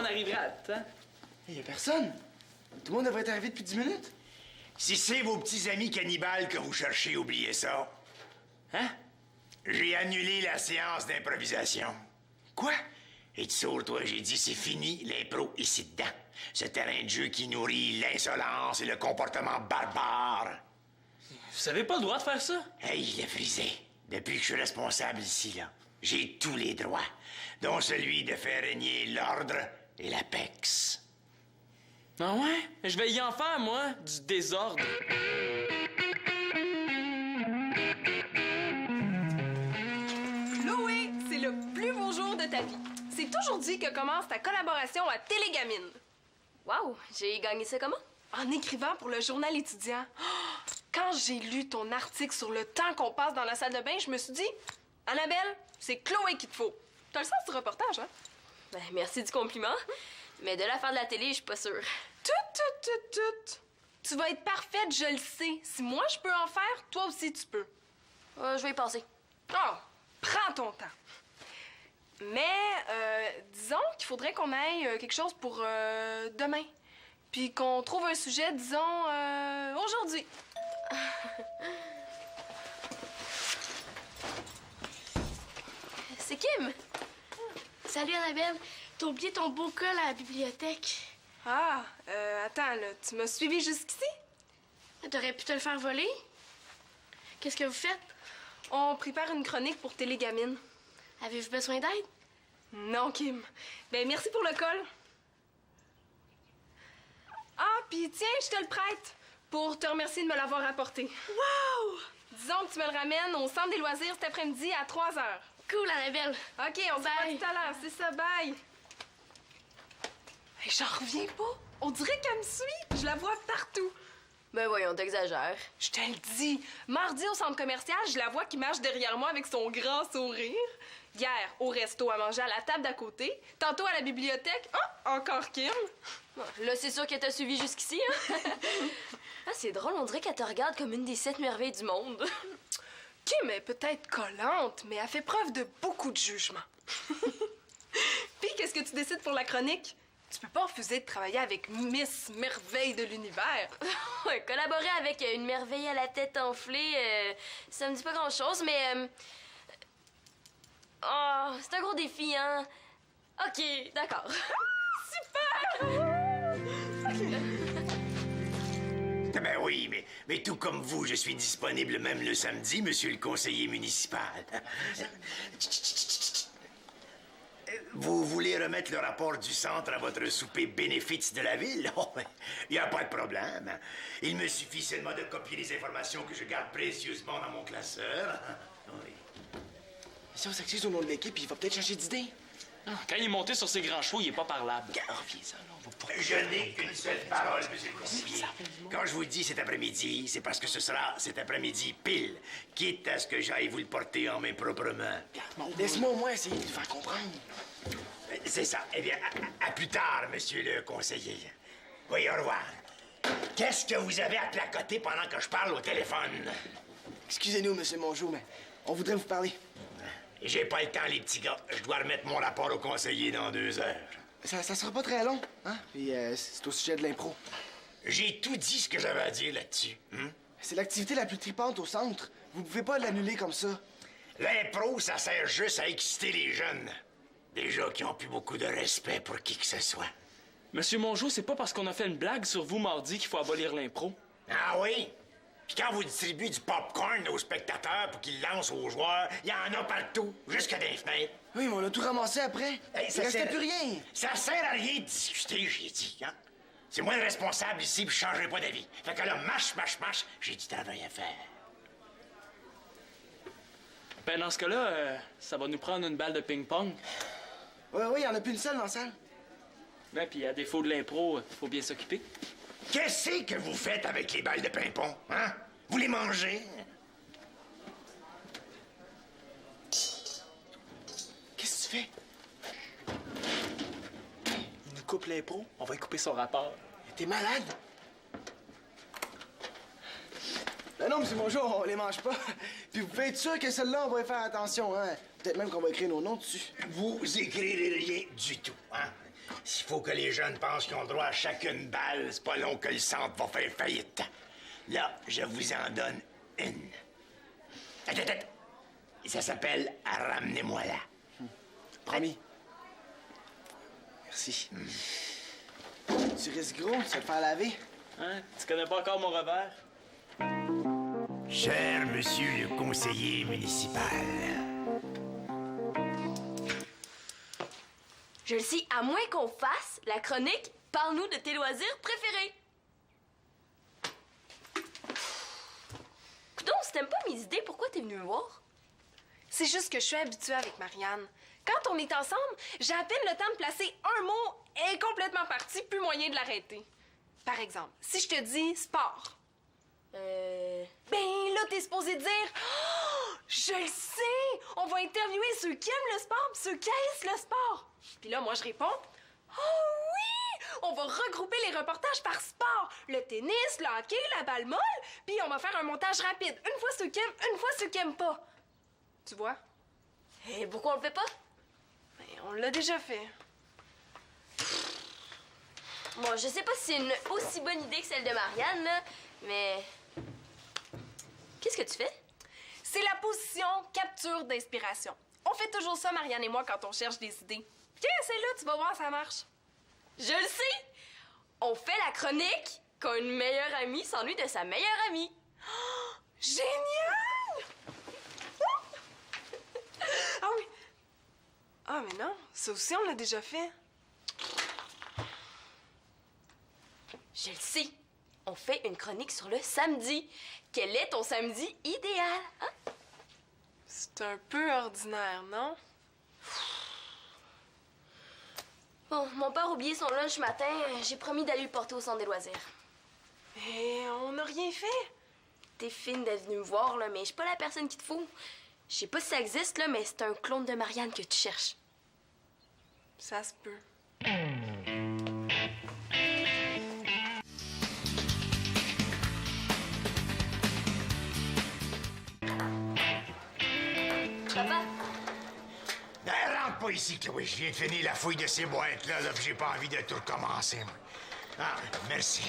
arriverait à temps. Il y a personne. Tout le monde devrait être arrivé depuis 10 minutes. Si c'est vos petits amis cannibales que vous cherchez, oubliez ça. Hein? J'ai annulé la séance d'improvisation. Quoi? Et tu sourd, toi, j'ai dit c'est fini, l'impro ici dedans. Ce terrain de jeu qui nourrit l'insolence et le comportement barbare. Vous avez pas le droit de faire ça? Hey, il est frisé. Depuis que je suis responsable ici, là, j'ai tous les droits, dont celui de faire régner l'ordre et l'apex. Ah ouais? Je vais y en faire, moi, du désordre. Chloé, c'est le plus beau jour de ta vie. C'est aujourd'hui que commence ta collaboration à Télégamine. Wow, j'ai gagné ça comment? En écrivant pour le journal étudiant. Oh, quand j'ai lu ton article sur le temps qu'on passe dans la salle de bain, je me suis dit, Annabelle, c'est Chloé qu'il te faut. T'as le sens du reportage, hein? Ben, merci du compliment. Mais de là faire de la télé, je suis pas sûre. Tout. Tu vas être parfaite, je le sais. Si moi je peux en faire, toi aussi tu peux. Je vais y passer. Oh, prends ton temps. Mais, disons qu'il faudrait qu'on aille quelque chose pour demain. Puis qu'on trouve un sujet, disons, aujourd'hui. C'est Kim! Salut Annabelle, t'as oublié ton beau col à la bibliothèque. Ah, attends, là, tu m'as suivi jusqu'ici? T'aurais pu te le faire voler? Qu'est-ce que vous faites? On prépare une chronique pour Télégamine. Avez-vous besoin d'aide? Non, Kim. Ben, merci pour le col. Ah, puis tiens, je te le prête pour te remercier de me l'avoir apporté. Wow! Disons que tu me le ramènes au centre des loisirs cet après-midi à 3h. Cool, Annabelle. OK, on se voit tout à l'heure. C'est ça, bye. Hey, j'en reviens pas. On dirait qu'elle me suit. Je la vois partout. Ben voyons, t'exagères. Je te le dis. Mardi, au centre commercial, je la vois qui marche derrière moi avec son grand sourire. Hier, au resto, à manger à la table d'à côté. Tantôt, à la bibliothèque. Oh, encore Kim. Là, c'est sûr qu'elle t'a suivi jusqu'ici, hein? Ah, c'est drôle, on dirait qu'elle te regarde comme une des 7 merveilles du monde. Kim est peut-être collante, mais elle fait preuve de beaucoup de jugement. Puis, qu'est-ce que tu décides pour la chronique? Tu peux pas refuser de travailler avec Miss Merveille de l'univers. Ouais, collaborer avec une merveille à la tête enflée, ça me dit pas grand-chose, mais... Oh, c'est un gros défi, hein? OK, d'accord. Super! Ben oui, mais tout comme vous, je suis disponible même le samedi, monsieur le conseiller municipal. Vous voulez remettre le rapport du centre à votre souper bénéfice de la ville? Oh, il n'y a pas de problème. Il me suffit seulement de copier les informations que je garde précieusement dans mon classeur. Oui. Si on s'excuse au nom de l'équipe, il va peut-être changer d'idée. Quand il est monté sur ses grands chevaux, il est pas parlable. Reviens ça, là, on va pas... Je n'ai qu'une seule parole, monsieur le conseiller. Quand je vous dis cet après-midi, c'est parce que ce sera cet après-midi pile, quitte à ce que j'aille vous le porter en main proprement. Laisse-moi au moins essayer de le faire comprendre. C'est ça. Eh bien, à plus tard, monsieur le conseiller. Oui, au revoir. Qu'est-ce que vous avez à placoter pendant que je parle au téléphone? Excusez-nous, monsieur Mongeau, mais on voudrait vous parler. J'ai pas le temps, les petits gars. Je dois remettre mon rapport au conseiller dans 2 heures. Ça sera pas très long, hein? Puis c'est au sujet de l'impro. J'ai tout dit ce que j'avais à dire là-dessus. Hein? C'est l'activité la plus tripante au centre. Vous pouvez pas l'annuler comme ça. L'impro, ça sert juste à exciter les jeunes. Déjà qui ont plus beaucoup de respect pour qui que ce soit. Monsieur Mongeau, c'est pas parce qu'on a fait une blague sur vous mardi qu'il faut abolir l'impro. Ah oui? Puis quand vous distribuez du popcorn aux spectateurs pour qu'ils le lancent aux joueurs, il y en a partout, jusque dans les fenêtres. Oui, mais on a tout ramassé après. Hey, Il restait plus rien. Ça sert à rien de discuter, j'ai dit, hein? C'est moi le responsable ici, puis je changerai pas d'avis. Fait que là, marche, j'ai du travail à faire. Ben, dans ce cas-là, ça va nous prendre une balle de ping-pong. Oui, il y en a plus une seule dans la salle. Ben, puis à défaut de l'impro, faut bien s'occuper. Qu'est-ce que vous faites avec les balles de ping-pong, hein? Vous les mangez? Qu'est-ce que tu fais? Il nous coupe l'impro, on va y couper son rapport. T'es malade? Non, monsieur Mongeau, on les mange pas. Puis vous pouvez être sûr que celle-là, on va y faire attention, hein? Peut-être même qu'on va écrire nos noms dessus. Vous écrirez rien du tout, hein? S'il faut que les jeunes pensent qu'ils ont droit à chacune balle, c'est pas long que le centre va faire faillite. Là, je vous en donne une. Attends. Ça s'appelle « Ramenez-moi là ». Promis. Merci. Tu risques gros, tu vas te faire laver. Hein? Tu connais pas encore mon revers? Cher monsieur le conseiller municipal, Je le sais, à moins qu'on fasse la chronique « Parle-nous de tes loisirs préférés ». Coudonc, si t'aimes pas mes idées, pourquoi t'es venu me voir? C'est juste que je suis habituée avec Marianne. Quand on est ensemble, j'ai à peine le temps de placer un mot et complètement parti, plus moyen de l'arrêter. Par exemple, si je te dis sport. Ben là, t'es supposé dire oh, je le sais! On va interviewer ceux qui aiment le sport pis ceux qui haïssent le sport. Puis là, moi, je réponds oh oui! On va regrouper les reportages par sport. Le tennis, le hockey, la balle molle, puis on va faire un montage rapide. Une fois ceux qui aiment, une fois ceux qui aiment pas. Tu vois? Et pourquoi on le fait pas? Ben, on l'a déjà fait. Moi, je sais pas si c'est une aussi bonne idée que celle de Marianne, là, mais... Qu'est-ce que tu fais? C'est la position capture d'inspiration. On fait toujours ça, Marianne et moi, quand on cherche des idées. Tiens, c'est là, tu vas voir, ça marche. Je le sais! On fait la chronique quand une meilleure amie s'ennuie de sa meilleure amie. Génial! Ah oui. Ah, mais non, ça aussi, on l'a déjà fait. Je le sais. On fait une chronique sur le samedi. Quel est ton samedi idéal, hein? C'est un peu ordinaire, non? Bon, mon père a oublié son lunch ce matin. J'ai promis d'aller le porter au centre des loisirs. Mais on n'a rien fait. T'es fine d'être venue me voir, là, mais je suis pas la personne qu'il te faut. Je sais pas si ça existe, là, mais c'est un clone de Marianne que tu cherches. Ça se peut. Papa? Ben, rentre pas ici, Chloé. Je viens de finir la fouille de ces boîtes-là, là, puis j'ai pas envie de tout recommencer, moi. Ah, merci.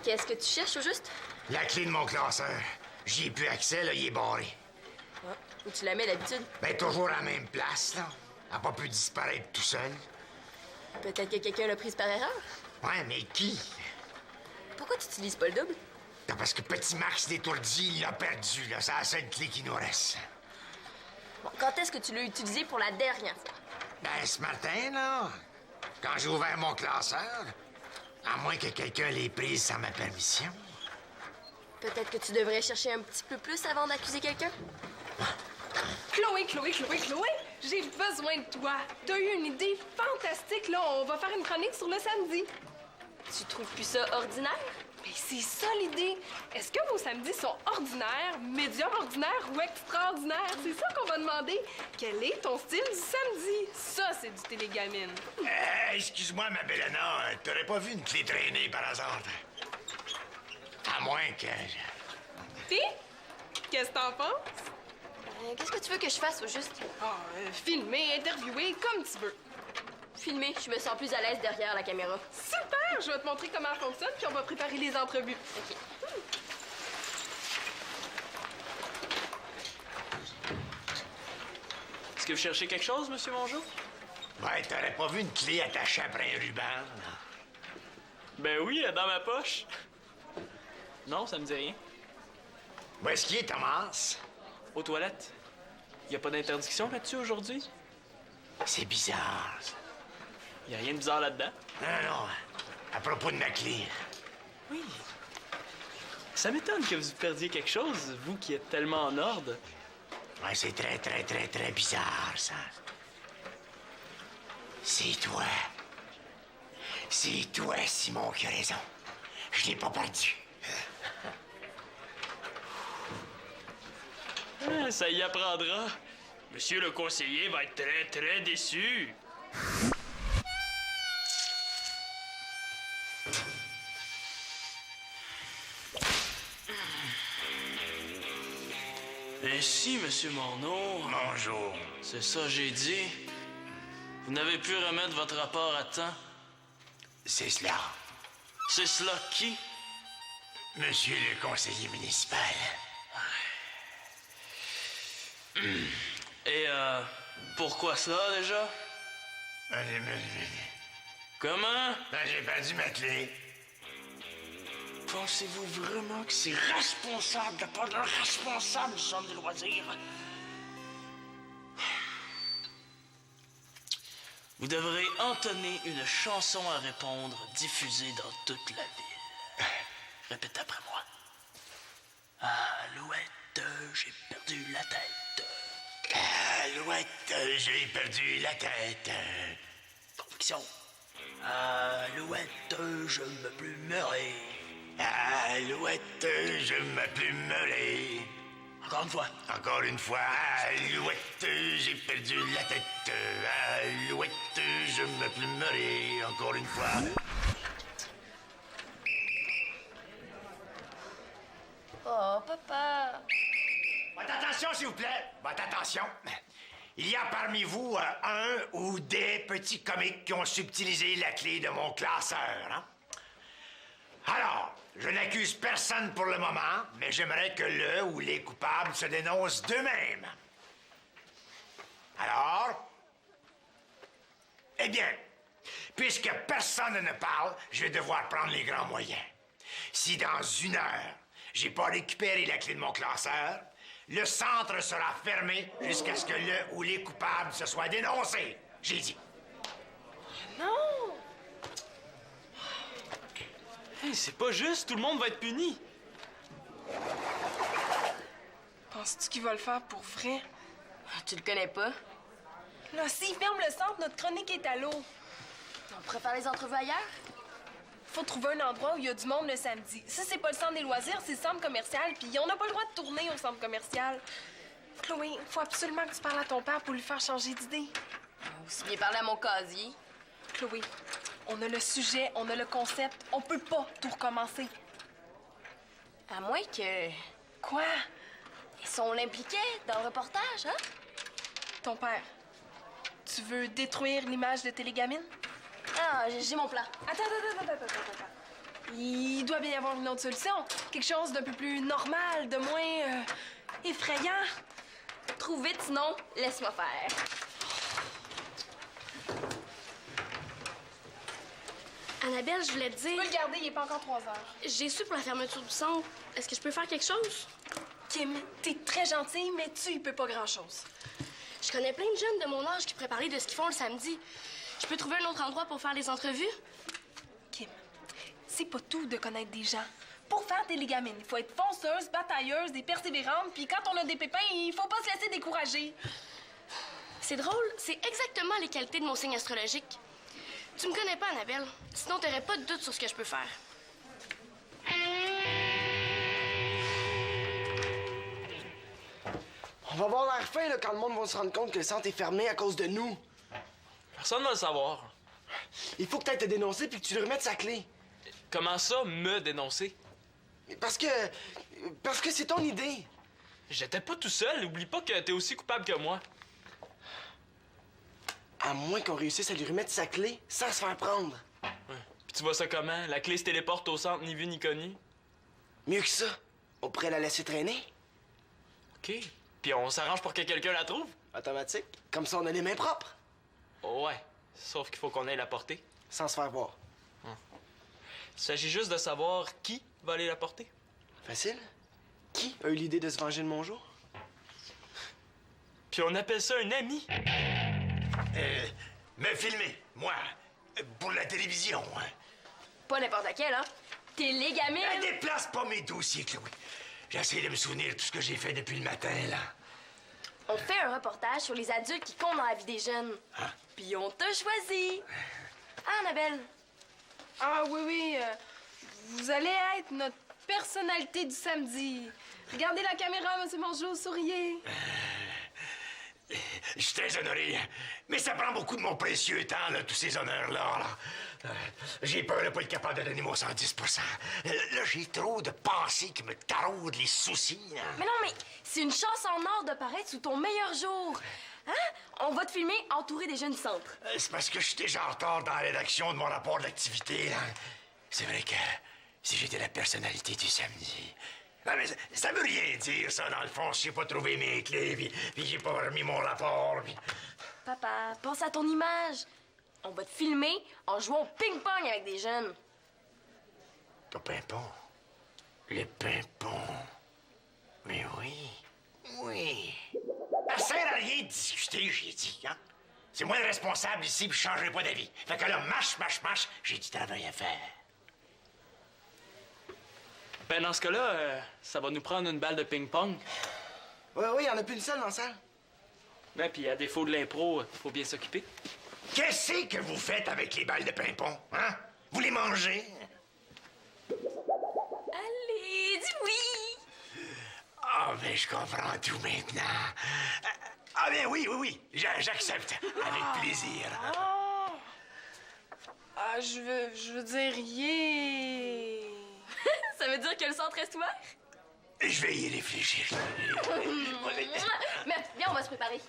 Qu'est-ce que tu cherches, au juste? La clé de mon classeur. J'y ai plus accès, là, il est barré. Ah, où tu la mets d'habitude? Ben, toujours à la même place, là. Elle a pas pu disparaître tout seul. Peut-être que quelqu'un l'a prise par erreur. Ouais, mais qui? Pourquoi tu utilises pas le double? Non, parce que petit Max l'étourdi, il l'a perdu, là. C'est la seule clé qui nous reste. Bon, quand est-ce que tu l'as utilisé pour la dernière fois? Ben, ce matin, là, quand j'ai ouvert mon classeur, à moins que quelqu'un l'ait prise sans ma permission. Peut-être que tu devrais chercher un petit peu plus avant d'accuser quelqu'un? Chloé, j'ai besoin de toi. T'as eu une idée fantastique, là. On va faire une chronique sur le samedi. Tu trouves plus ça ordinaire? Mais c'est ça l'idée. Est-ce que vos samedis sont ordinaires, médium ordinaires ou extraordinaires? C'est ça qu'on va demander. Quel est ton style du samedi? Ça, c'est du télégamine. Excuse-moi, ma belle Anna, t'aurais pas vu une clé traîner par hasard? À moins que... Puis, qu'est-ce que t'en penses? Qu'est-ce que tu veux que je fasse, au juste? Filmer, interviewer, comme tu veux. Filmer, je me sens plus à l'aise derrière la caméra. Super! Je vais te montrer comment elle fonctionne, puis on va préparer les entrevues. OK. Est-ce que vous cherchez quelque chose, Monsieur Mongeau? Ouais, t'aurais pas vu une clé attachée après un ruban? là? Ben oui, elle est dans ma poche. Non, ça me dit rien. Où est-ce qu'il est, Thomas? Aux toilettes. Y a pas d'interdiction là-dessus aujourd'hui? C'est bizarre, ça. Y a rien de bizarre là-dedans? Non. À propos de ma clé. Oui. Ça m'étonne que vous perdiez quelque chose, vous qui êtes tellement en ordre. Ouais, c'est très, très, très, très bizarre, ça. C'est toi. C'est toi, Simon, qui a raison. Je l'ai pas perdu. Ah, ça y apprendra. Monsieur le conseiller va être très, très déçu. Ainsi, Monsieur Morneau. Bonjour. C'est ça, j'ai dit. Vous n'avez pu remettre votre rapport à temps? C'est cela. C'est cela qui? Monsieur le conseiller municipal. Et pourquoi ça déjà? Comment? J'ai perdu ma clé. Pensez-vous vraiment que c'est responsable de la part d'un responsable du centre des loisirs? Vous devrez entonner une chanson à répondre diffusée dans toute la ville. Répète après moi. Alouette, j'ai perdu la tête. Alouette, j'ai perdu la tête. Conviction. Alouette, je ne veux plus meurer. Alouette, je ne veux plus meurer. Encore une fois. Encore une fois, Alouette, j'ai perdu la tête. Alouette, je ne veux plus meurer. Encore une fois. Oh, papa. Votre attention, s'il vous plaît. Votre attention. Il y a parmi vous un ou des petits comiques qui ont subtilisé la clé de mon classeur, hein? Alors, je n'accuse personne pour le moment, mais j'aimerais que le ou les coupables se dénoncent d'eux-mêmes. Alors? Eh bien, puisque personne ne parle, je vais devoir prendre les grands moyens. Si dans 1 heure, j'ai pas récupéré la clé de mon classeur, le centre sera fermé jusqu'à ce que le ou les coupables se soient dénoncés. J'ai dit. Non! Hey, c'est pas juste, tout le monde va être puni. Penses-tu qu'il va le faire pour vrai? Tu le connais pas? Là, s'il ferme le centre, notre chronique est à l'eau. On pourrait faire les entrevues ailleurs? Faut trouver un endroit où il y a du monde le samedi. Ça, c'est pas le centre des loisirs, c'est le centre commercial, puis on n'a pas le droit de tourner au centre commercial. Chloé, faut absolument que tu parles à ton père pour lui faire changer d'idée. Aussi bien parler à mon casier. Chloé, on a le sujet, on a le concept, on peut pas tout recommencer. À moins que... Quoi? Ils sont impliqués dans le reportage, hein? Ton père, tu veux détruire l'image de Télégamine? Ah, j'ai mon plan. Attends. Il doit bien y avoir une autre solution. Quelque chose d'un peu plus normal, de moins effrayant. Trouve vite, sinon, laisse-moi faire. Annabelle, je voulais te Tu peux dire, le garder, il est pas encore 3 heures. j'ai su pour la fermeture du centre. Est-ce que je peux faire quelque chose? Kim, t'es très gentille, mais tu y peux pas grand-chose. Je connais plein de jeunes de mon âge qui pourraient parler de ce qu'ils font le samedi. Je peux trouver un autre endroit pour faire les entrevues? Kim, c'est pas tout de connaître des gens. Pour faire Télégamine, il faut être fonceuse, batailleuse et persévérante, puis quand on a des pépins, il faut pas se laisser décourager. C'est drôle, c'est exactement les qualités de mon signe astrologique. Tu me connais pas, Annabelle. Sinon, t'aurais pas de doute sur ce que je peux faire. On va avoir l'air fin là, quand le monde va se rendre compte que le centre est fermé à cause de nous. Personne ne va le savoir. Il faut que t'ailles te dénoncer puis que tu lui remettes sa clé. Comment ça, me dénoncer? Parce que c'est ton idée. J'étais pas tout seul, oublie pas que t'es aussi coupable que moi. À moins qu'on réussisse à lui remettre sa clé sans se faire prendre. Puis tu vois ça comment? La clé se téléporte au centre, ni vu ni connu. Mieux que ça, on pourrait la laisser traîner. OK. Puis on s'arrange pour que quelqu'un la trouve? Automatique. Comme ça, on a les mains propres. Ouais. Sauf qu'il faut qu'on aille la porter. Sans se faire voir. Il s'agit juste de savoir qui va aller la porter. Facile. Qui a eu l'idée de se venger de mon jour? Puis on appelle ça un ami. Me filmer, moi, pour la télévision, hein. Pas n'importe laquelle, hein? Télégamine! Déplace pas mes dossiers, Chloé. J'essaie de me souvenir de tout ce que j'ai fait depuis le matin, là. On fait un reportage sur les adultes qui comptent dans la vie des jeunes. Hein? Puis on t'a choisi. Ah, Annabelle? Ah oui, vous allez être notre personnalité du samedi. Regardez la caméra, Monsieur Mongeau, souriez. Je suis très honoré. Mais ça prend beaucoup de mon précieux temps, là, tous ces honneurs-là. Là. J'ai peur de pas être capable de donner mon 110%. Là, j'ai trop de pensées qui me taraudent les soucis. Là. Mais non, mais c'est une chance en or de paraître sous ton meilleur jour. Hein? On va te filmer entouré des jeunes du centre. C'est parce que je suis déjà en retard dans la rédaction de mon rapport d'activité. Là. C'est vrai que si j'étais la personnalité du samedi... Non, mais ça veut rien dire, ça, dans le fond. Si j'ai pas trouvé mes clés, puis j'ai pas remis mon rapport, puis... Papa, pense à ton image. On va te filmer en jouant au ping-pong avec des jeunes. Au pimpon. Le pimpon. Mais oui. Oui. Ça sert à rien de discuter, j'ai dit, hein? C'est moi le responsable ici, puis je changerai pas d'avis. Fait que là, mâche, j'ai du travail à faire. Ben, dans ce cas-là, ça va nous prendre une balle de ping-pong. Oui, y en a plus une seule dans la salle. Ben, puis à défaut de l'impro, faut bien s'occuper. Qu'est-ce que vous faites avec les balles de ping-pong, hein? Vous les mangez? Allez, dis oui! Ah, ben, je comprends tout maintenant. Ah, bien, oui, j'accepte. Avec plaisir. Je veux dire, yeah! Ça veut dire que le centre reste ouvert? Je vais y réfléchir. Mais viens, on va se préparer.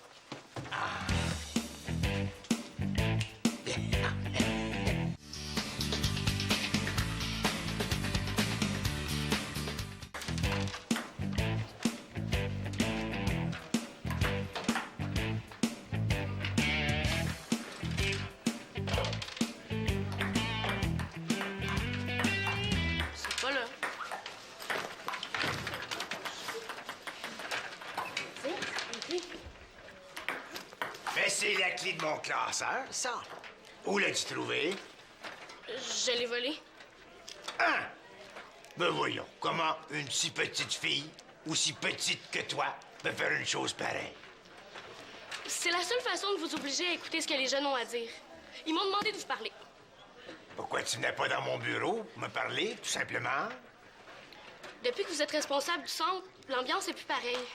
C'est pas là. Mais c'est la clé de mon classeur, ça. Où l'as-tu trouvé? Je l'ai volé. Hein? Ben voyons, comment une si petite fille, aussi petite que toi, peut faire une chose pareille? C'est la seule façon de vous obliger à écouter ce que les jeunes ont à dire. Ils m'ont demandé de vous parler. Pourquoi tu venais pas dans mon bureau pour me parler, tout simplement? Depuis que vous êtes responsable du centre, l'ambiance est plus pareille.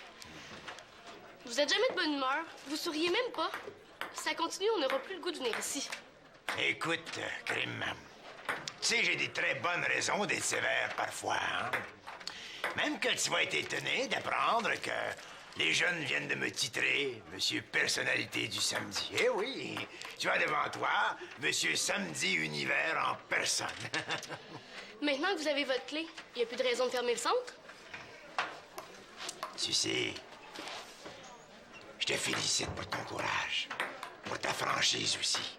Vous êtes jamais de bonne humeur. Vous souriez même pas. Si ça continue, on n'aura plus le goût de venir ici. Écoute, Crime, tu sais, j'ai des très bonnes raisons d'être sévère parfois, hein? Même que tu vas être étonné d'apprendre que les jeunes viennent de me titrer Monsieur Personnalité du samedi. Eh oui, tu as devant toi Monsieur Samedi Univers en personne. Maintenant que vous avez votre clé, il n'y a plus de raison de fermer le centre? Tu sais, je te félicite pour ton courage, pour ta franchise aussi.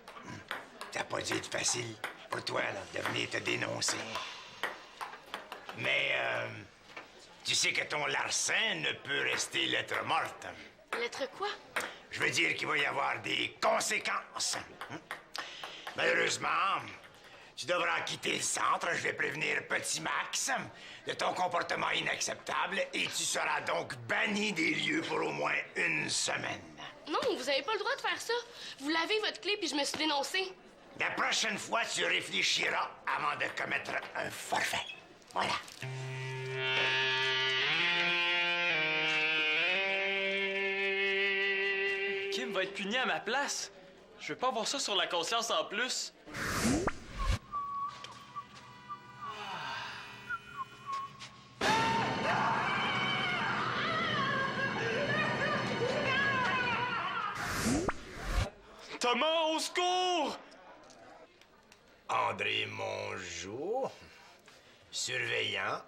Ça n'a pas dû être facile pour toi là, de venir te dénoncer. Mais tu sais que ton larcin ne peut rester lettre morte. Lettre quoi? Je veux dire qu'il va y avoir des conséquences. Malheureusement, tu devras quitter le centre. Je vais prévenir Petit Max de ton comportement inacceptable et tu seras donc banni des lieux pour au moins une semaine. Non, vous avez pas le droit de faire ça. Vous lavez votre clé puis je me suis dénoncée. La prochaine fois, tu réfléchiras avant de commettre un forfait. Voilà. Kim va être puni à ma place. Je veux pas avoir ça sur la conscience en plus. Thomas, au secours! André Mongeau, surveillant,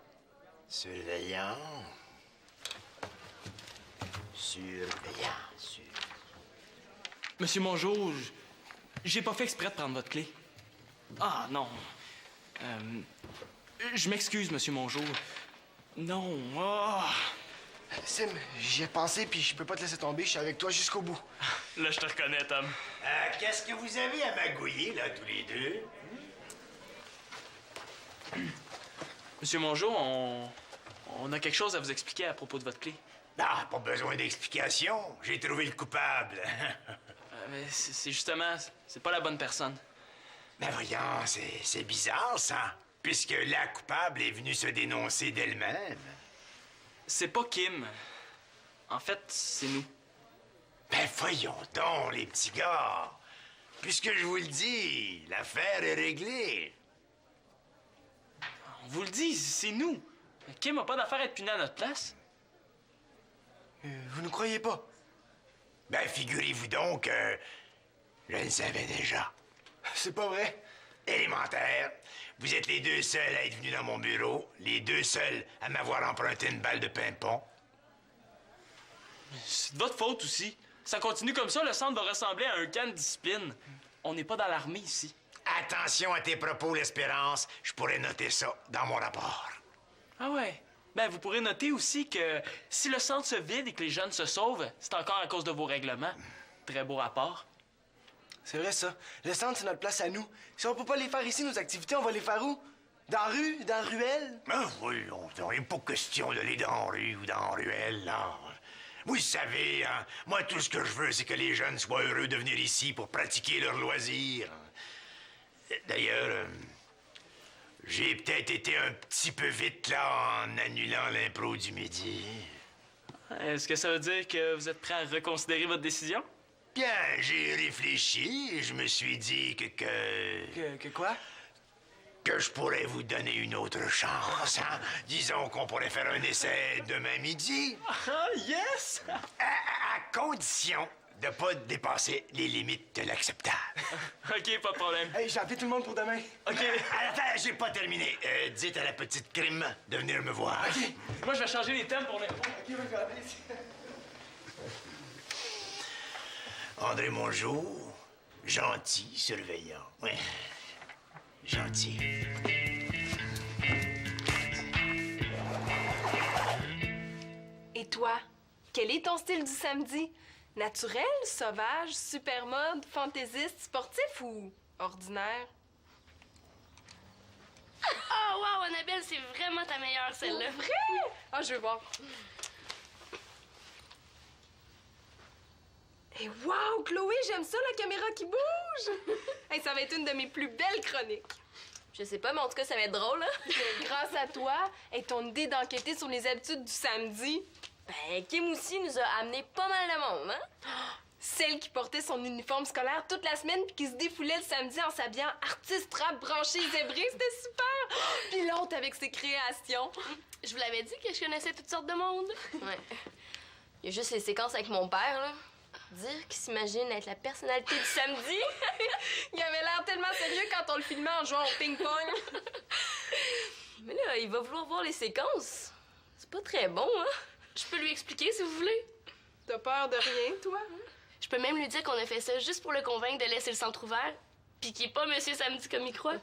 surveillant, surveillant, Monsieur Mongeau, j'ai pas fait exprès de prendre votre clé. Ah, non. Je m'excuse, Monsieur Mongeau. Non, ah... Sim, j'y ai pensé, puis je peux pas te laisser tomber. Je suis avec toi jusqu'au bout. Là, je te reconnais, Tom. Qu'est-ce que vous avez à magouiller, là, tous les deux? Monsieur Mongeau, on a quelque chose à vous expliquer à propos de votre clé. Ah, pas besoin d'explication. J'ai trouvé le coupable. Mais c'est justement... C'est pas la bonne personne. Ben voyons, c'est bizarre, ça. Puisque la coupable est venue se dénoncer d'elle-même. C'est pas Kim. En fait, c'est nous. Ben voyons donc, les petits gars. Puisque je vous le dis, l'affaire est réglée. On vous le dit, c'est nous. Kim n'a pas d'affaire à être puni à notre place. Vous nous croyez pas? Ben figurez-vous donc que je le savais déjà. C'est pas vrai. Élémentaire. Vous êtes les deux seuls à être venus dans mon bureau, les deux seuls à m'avoir emprunté une balle de ping-pong. C'est de votre faute aussi. Ça continue comme ça, le centre va ressembler à un camp de discipline. On n'est pas dans l'armée ici. Attention à tes propos, l'Espérance. Je pourrais noter ça dans mon rapport. Ah ouais? Ben, vous pourrez noter aussi que si le centre se vide et que les jeunes se sauvent, c'est encore à cause de vos règlements. Très beau rapport. C'est vrai, ça. Le centre, c'est notre place à nous. Si on peut pas les faire ici, nos activités, on va les faire où? Dans la rue? Dans la ruelle? Ah oui, on n'est pas question d'aller dans la rue ou dans la ruelle, là. Vous savez, hein, moi, tout ce que je veux, c'est que les jeunes soient heureux de venir ici pour pratiquer leurs loisirs. D'ailleurs, j'ai peut-être été un petit peu vite, là, en annulant l'impro du midi. Est-ce que ça veut dire que vous êtes prêt à reconsidérer votre décision? Bien, j'ai réfléchi et je me suis dit Que quoi? que je pourrais vous donner une autre chance, hein. Disons qu'on pourrait faire un essai demain midi, Ah, yes! à condition de pas dépasser les limites de l'acceptable. OK, pas de problème. Hey, j'ai appelé tout le monde pour demain. OK. Attends, j'ai pas terminé. Dites à la petite crime de venir me voir. Moi, je vais changer les thèmes pour les... OK, vas-y, appelez. André Mongeau, gentil surveillant. Ouais. Gentil. Et toi, quel est ton style du samedi? Naturel, sauvage, super mode, fantaisiste, sportif ou ordinaire? Oh, wow, Annabelle, c'est vraiment ta meilleure, celle-là. Vrai? Ah, je veux voir. Et wow, Chloé, j'aime ça, la caméra qui bouge! Hey, ça va être une de mes plus belles chroniques. Je sais pas, mais en tout cas, ça va être drôle, hein? Mais grâce à toi et ton idée d'enquêter sur les habitudes du samedi, Ben, Kim aussi nous a amené pas mal de monde, hein? celle qui portait son uniforme scolaire toute la semaine puis qui se défoulait le samedi en s'habillant artiste, rap, branché, zébré, c'était super! Puis l'autre avec ses créations. Je vous l'avais dit que je connaissais toutes sortes de monde. Ouais. Il y a juste les séquences avec mon père, là. Dire qu'il s'imagine être la personnalité du samedi. Il avait l'air tellement sérieux quand on le filmait en jouant au ping-pong. Mais là, il va vouloir voir les séquences. C'est pas très bon, hein? Je peux lui expliquer si vous voulez. T'as peur de rien, toi? Je peux même lui dire qu'on a fait ça juste pour le convaincre de laisser le centre ouvert, puis qu'il est pas Monsieur Samedi comme il croit.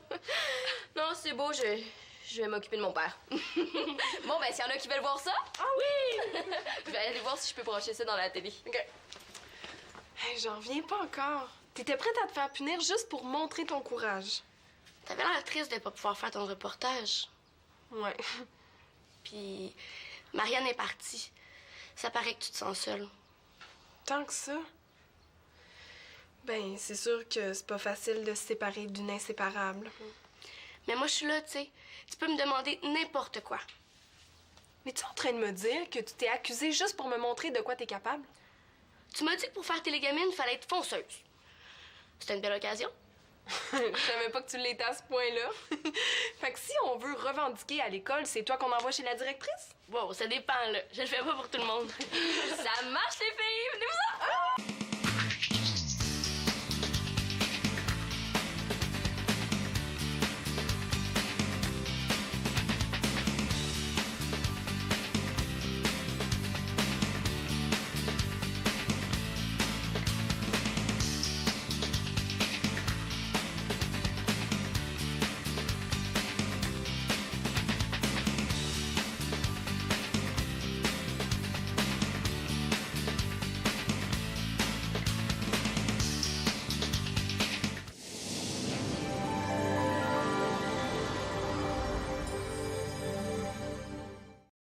Non, c'est beau, je vais m'occuper de mon père. Bon, ben, s'il y en a qui veulent voir ça, Ah oui! je vais aller voir si je peux brancher ça dans la télé. OK. Hey, j'en reviens pas encore. T'étais prête à te faire punir juste pour montrer ton courage. T'avais l'air triste de pas pouvoir faire ton reportage. Ouais. Puis Marianne est partie. Ça paraît que tu te sens seule. Tant que ça. Ben, c'est sûr que c'est pas facile de se séparer d'une inséparable. Mais moi, je suis là, tu sais. Tu peux me demander n'importe quoi. Mais tu es en train de me dire que tu t'es accusée juste pour me montrer de quoi t'es capable? Tu m'as dit que pour faire télégamine, il fallait être fonceuse. C'était une belle occasion. Je savais pas que tu l'étais à ce point-là. Fait que si on veut revendiquer à l'école, c'est toi qu'on envoie chez la directrice? Wow, ça dépend, là. Je le fais pas pour tout le monde. Ça marche, les filles! Venez-vous-en!